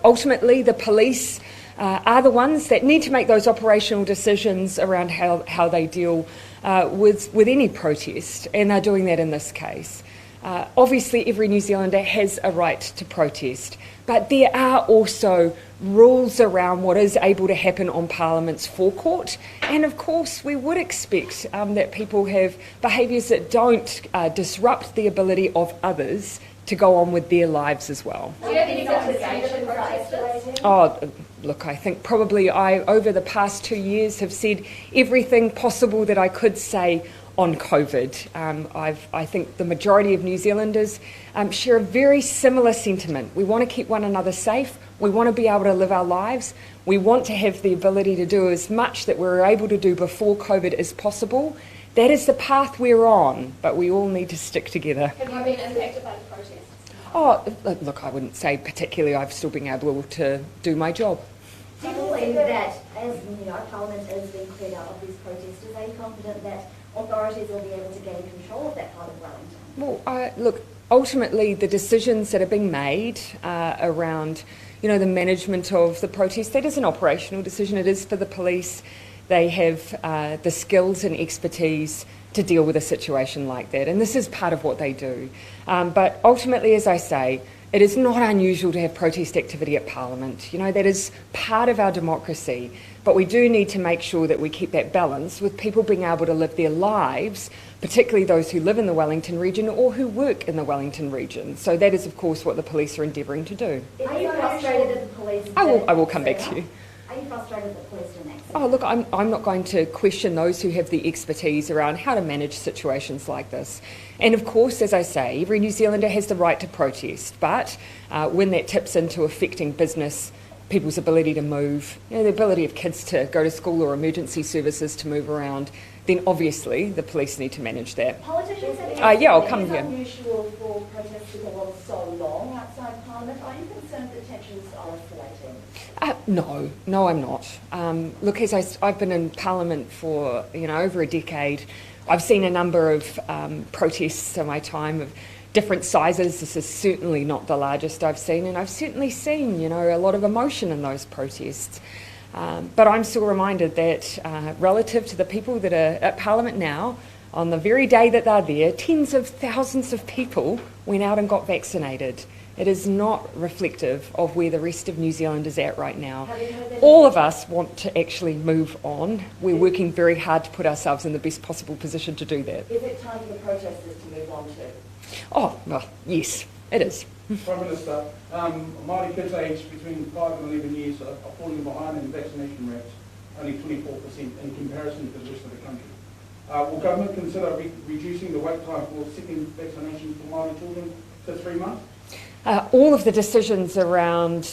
Ultimately, the police are the ones that need to make those operational decisions around how they deal with any protest, and they're doing that in this case. Obviously, every New Zealander has a right to protest, but there are also rules around what is able to happen on Parliament's forecourt, and of course we would expect that people have behaviours that don't disrupt the ability of others to go on with their lives as well. Do you have any conversation for protesters? Oh, look, I think probably over the past 2 years, have said everything possible that I could say on COVID. I think the majority of New Zealanders share a very similar sentiment. We want to keep one another safe. We want to be able to live our lives. We want to have the ability to do as much that we were able to do before COVID as possible. That is the path we're on, but we all need to stick together. Have you been impacted by the protests? Oh, look, I wouldn't say particularly. I've still been able to do my job. Do you believe that, as Parliament is being cleared out of these protesters, are you confident that authorities will be able to gain control of that part of Wellington? Well, look, ultimately the decisions that are being made around, the management of the protest, that is an operational decision. It is for the police. They have the skills and expertise to deal with a situation like that, and this is part of what they do. But ultimately, as I say, it is not unusual to have protest activity at Parliament. That is part of our democracy, but we do need to make sure that we keep that balance with people being able to live their lives, particularly those who live in the Wellington region or who work in the Wellington region. So that is, of course, what the police are endeavouring to do. Are you frustrated that the police... I will come back to you. Are you frustrated that the police didn't accept? Oh, look, I'm not going to question those who have the expertise around how to manage situations like this. And of course, as I say, every New Zealander has the right to protest, but when that tips into affecting business, people's ability to move, the ability of kids to go to school or emergency services to move around, then obviously the police need to manage that. Politicians have I'll come here. It's unusual for protests to go on so long outside Parliament. Are you concerned that tensions are escalating? No, I'm not. Look, as I've been in Parliament for over a decade. I've seen a number of protests in my time of different sizes. This is certainly not the largest I've seen, and I've certainly seen a lot of emotion in those protests. But I'm still reminded that relative to the people that are at Parliament now, on the very day that they're there, tens of thousands of people went out and got vaccinated. It is not reflective of where the rest of New Zealand is at right now. All of us want to actually move on. We're working very hard to put ourselves in the best possible position to do that. Is it time for the protesters to move on too? Oh, well, yes, it is. Prime Minister, Māori kids aged between 5 and 11 years are falling behind in vaccination rates, only 24% in comparison to the rest of the country. Will government consider reducing the wait time for second vaccination for Māori children to 3 months? All of the decisions around,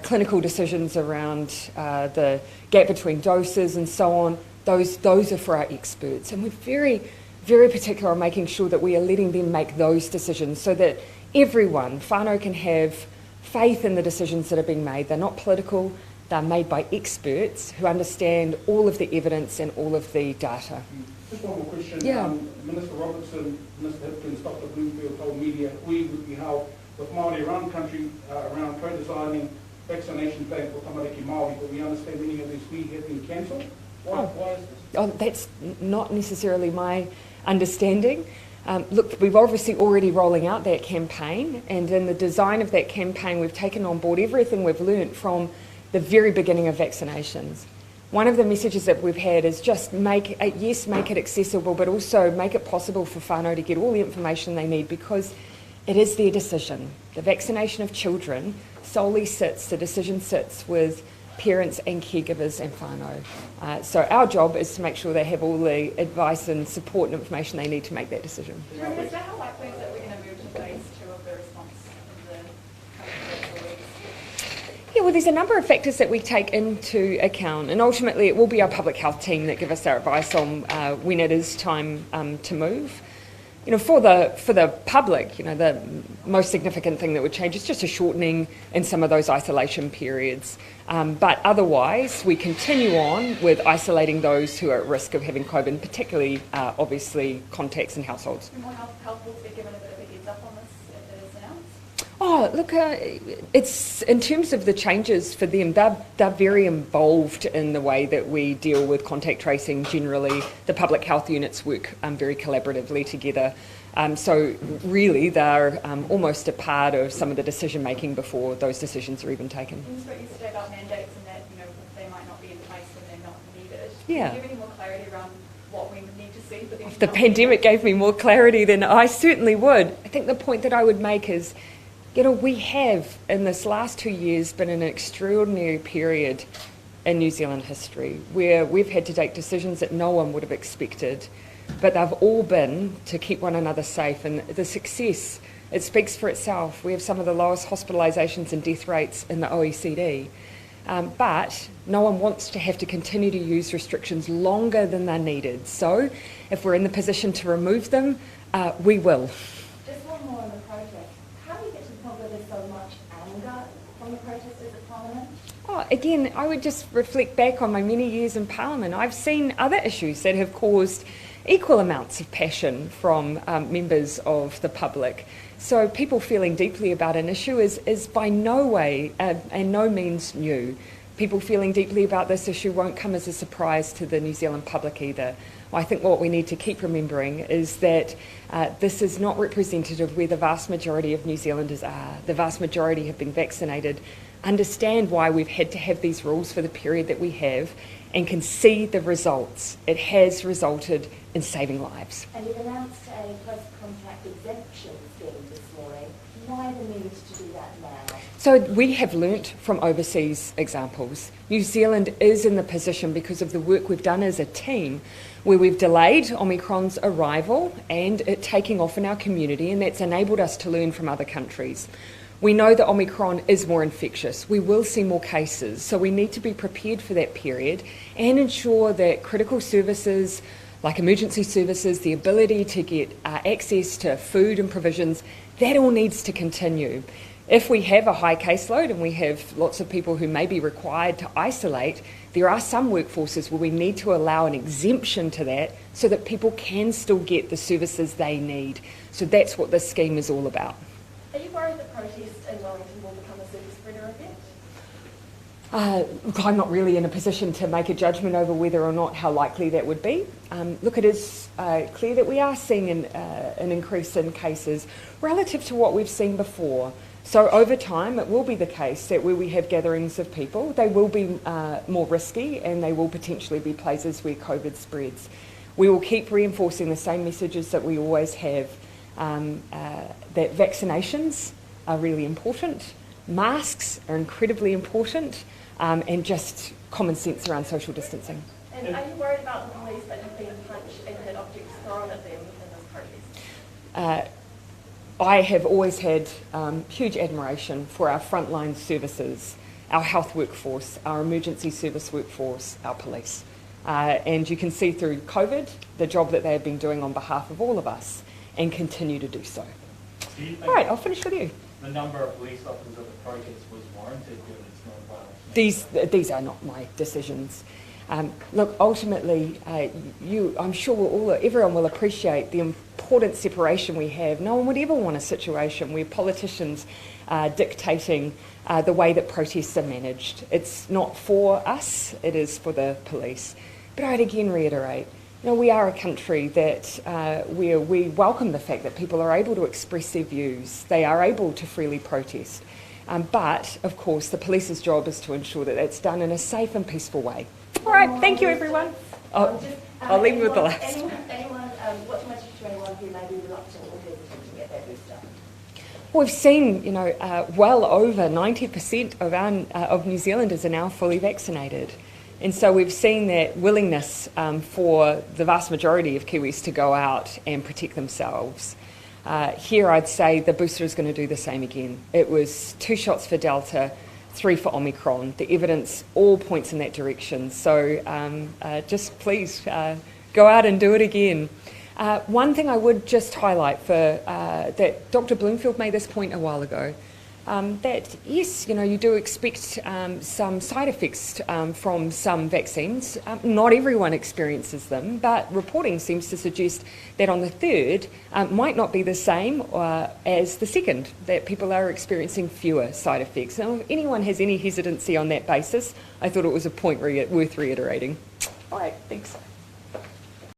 clinical decisions around the gap between doses and so on, those are for our experts. And we're very, very particular on making sure that we are letting them make those decisions so that everyone, whānau, can have faith in the decisions that are being made. They're not political, they're made by experts who understand all of the evidence and all of the data. Just one more question. Yeah. Minister Robertson, Minister Hipkins, Dr. Bloomfield told media we would be held with Māori around country around co-designing vaccination plan for tamariki Māori, but we understand many of these we have been cancelled. Why is this? Oh, that's not necessarily my understanding. Look, we've obviously already rolling out that campaign, and in the design of that campaign we've taken on board everything we've learnt from the very beginning of vaccinations. One of the messages that we've had is just make it accessible, but also make it possible for whānau to get all the information they need, because it is their decision. The vaccination of children the decision sits with parents and caregivers and whānau. So our job is to make sure they have all the advice and support and information they need to make that decision. Minister, how likely is it we're going to move to phase 2 of the response in the coming days or weeks? Yeah, well, there's a number of factors that we take into account, and ultimately it will be our public health team that give us our advice on when it is time to move. For the public, the most significant thing that would change is just a shortening in some of those isolation periods. But otherwise, we continue on with isolating those who are at risk of having COVID, particularly, obviously, contacts and households. And will health boards be given a bit of a heads up on this if it is announced? Oh, look, it's in terms of the changes for them, they're very involved in the way that we deal with contact tracing generally. The public health units work very collaboratively together. So really, they're almost a part of some of the decision making before those decisions are even taken. You spoke yesterday about mandates and that they might not be in place when they're not needed. Yeah. Can you give any more clarity around what we need to see for them? If the pandemic gave me more clarity, then I certainly would. I think the point that I would make is, we have, in this last 2 years, been in an extraordinary period in New Zealand history where we've had to take decisions that no one would have expected, but they've all been to keep one another safe. And the success, it speaks for itself. We have some of the lowest hospitalisations and death rates in the OECD. But no one wants to have to continue to use restrictions longer than they're needed. So if we're in the position to remove them, we will. Just one more on the protest. How do you get to the point where there's so much anger from the protesters at Parliament? Oh, again, I would just reflect back on my many years in Parliament. I've seen other issues that have caused equal amounts of passion from members of the public. So people feeling deeply about an issue is by no way and no means new. People feeling deeply about this issue won't come as a surprise to the New Zealand public either. I think what we need to keep remembering is that this is not representative where the vast majority of New Zealanders are. The vast majority have been vaccinated, understand why we've had to have these rules for the period that we have, and can see the results. It has resulted in saving lives. And you've announced a post-contact exemption scheme this morning. Why the need to do that now? So we have learnt from overseas examples. New Zealand is in the position, because of the work we've done as a team, where we've delayed Omicron's arrival and it taking off in our community, and that's enabled us to learn from other countries. We know that Omicron is more infectious. We will see more cases, so we need to be prepared for that period and ensure that critical services like emergency services, the ability to get access to food and provisions, that all needs to continue. If we have a high caseload and we have lots of people who may be required to isolate, there are some workforces where we need to allow an exemption to that so that people can still get the services they need. So that's what this scheme is all about. Are you worried that protests in Wellington will become a super spreader event? I'm not really in a position to make a judgment over whether or not how likely that would be. Look, it is clear that we are seeing an increase in cases relative to what we've seen before. So over time, it will be the case that where we have gatherings of people, they will be more risky and they will potentially be places where COVID spreads. We will keep reinforcing the same messages that we always have, that vaccinations are really important, masks are incredibly important, and just common sense around social distancing. And are you worried about the police that have been punched and had objects thrown at them in this protest? I have always had huge admiration for our frontline services, our health workforce, our emergency service workforce, our police. And you can see through COVID the job that they have been doing on behalf of all of us and continue to do so. All right, I'll finish with you. The number of police officers at the protest was warranted given its non-violence. These are not my decisions. Look, ultimately, I'm sure everyone will appreciate the important separation we have. No one would ever want a situation where politicians are dictating the way that protests are managed. It's not for us, it is for the police. But I'd again reiterate, we are a country that where we welcome the fact that people are able to express their views. They are able to freely protest. But, of course, the police's job is to ensure that that's done in a safe and peaceful way. All right, thank you, everyone. I'll leave you with the last. What's your message to anyone who may be reluctant or hesitant to get their booster? We've seen, well over 90% of New Zealanders are now fully vaccinated. And so we've seen that willingness for the vast majority of Kiwis to go out and protect themselves. Here I'd say the booster is going to do the same again. It was 2 shots for Delta, 3 for Omicron. The evidence all points in that direction. So just please go out and do it again. One thing I would just highlight that Dr. Bloomfield made this point a while ago. that yes, you do expect some side effects from some vaccines. Not everyone experiences them, but reporting seems to suggest that on the third might not be the same as the second, that people are experiencing fewer side effects. Now, if anyone has any hesitancy on that basis, I thought it was a point worth reiterating. All right, thanks.